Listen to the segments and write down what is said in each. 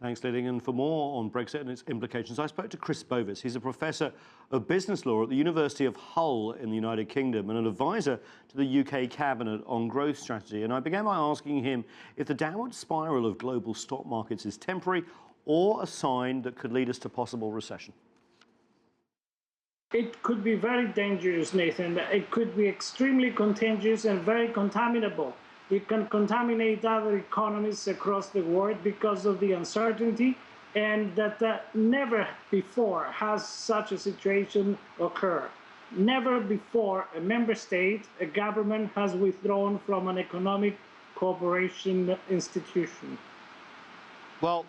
Thanks, Liding. And for more on Brexit and its implications, I spoke to Chris Bovis. He's a professor of business law at the University of Hull in the United Kingdom and an advisor to the UK Cabinet on growth strategy. And I began by asking him if the downward spiral of global stock markets is temporary or a sign that could lead us to possible recession. It could be very dangerous, Nathan. It could be extremely contagious and very contaminable. It can contaminate other economies across the world because of the uncertainty, and that never before has such a situation occurred. Never before a member state, a government, has withdrawn from an economic cooperation institution. Well,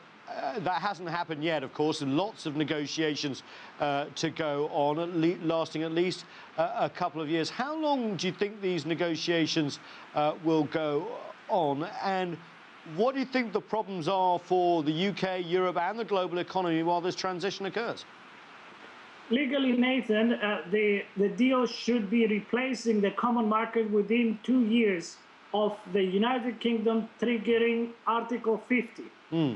that hasn't happened yet, of course, and lots of negotiations to go on, lasting at least a couple of years. How long do you think these negotiations will go on, and what do you think the problems are for the UK, Europe and the global economy while this transition occurs? Legally, Nathan, the deal should be replacing the common market within 2 years of the United Kingdom triggering Article 50.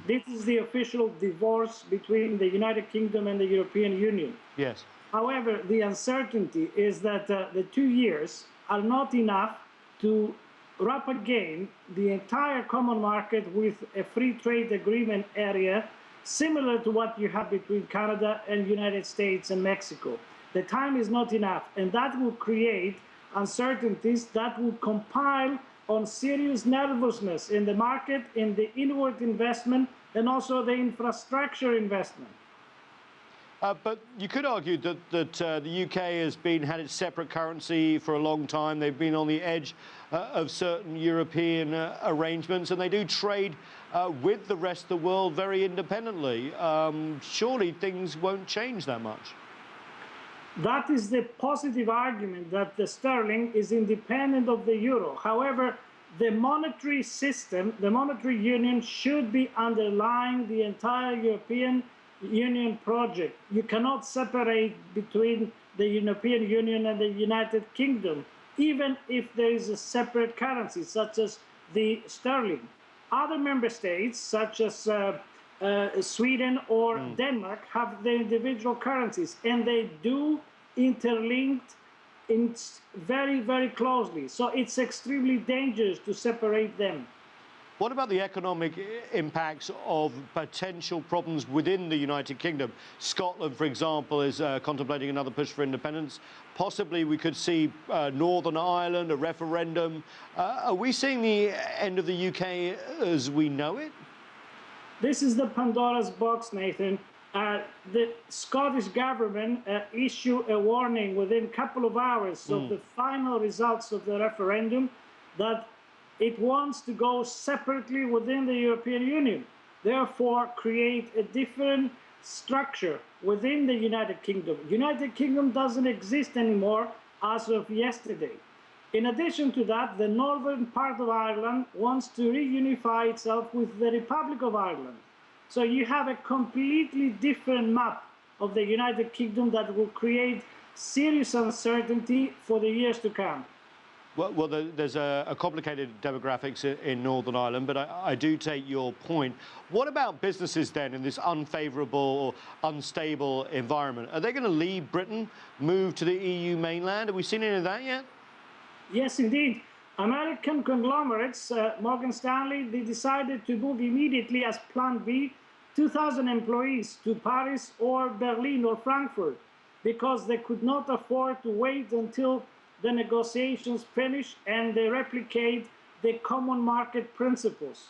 This is the official divorce between the United Kingdom and the European Union. Yes. However, the uncertainty is that the 2 years are not enough to wrap again the entire common market with a free trade agreement area similar to what you have between Canada and United States and Mexico. The time is not enough, and that will create uncertainties that will compile on serious nervousness in the market, in the inward investment, and also the infrastructure investment. But you could argue that the UK has had its separate currency for a long time. They've been on the edge of certain European arrangements, and they do trade with the rest of the world very independently. Surely things won't change that much. That is the positive argument, that the sterling is independent of the euro. However, the monetary system, the monetary union, should be underlying the entire European Union project. You cannot separate between the European Union and the United Kingdom, even if there is a separate currency, such as the sterling. Other member states, such as Sweden or Denmark, have their individual currencies, and they do interlinked very, very closely. So it's extremely dangerous to separate them. What about the economic impacts of potential problems within the United Kingdom? Scotland, for example, is contemplating another push for independence. Possibly we could see Northern Ireland, a referendum. Are we seeing the end of the UK as we know it? This is the Pandora's box, Nathan. The Scottish government issued a warning within a couple of hours of the final results of the referendum that it wants to go separately within the European Union, therefore create a different structure within the United Kingdom. United Kingdom doesn't exist anymore as of yesterday. In addition to that, the northern part of Ireland wants to reunify itself with the Republic of Ireland. So you have a completely different map of the United Kingdom that will create serious uncertainty for the years to come. Well, there's a complicated demographics in Northern Ireland, but I do take your point. What about businesses then in this unfavourable or unstable environment? Are they going to leave Britain, move to the EU mainland? Have we seen any of that yet? Yes, indeed. American conglomerates, Morgan Stanley, they decided to move immediately as Plan B 2,000 employees to Paris or Berlin or Frankfurt because they could not afford to wait until the negotiations finish and they replicate the common market principles.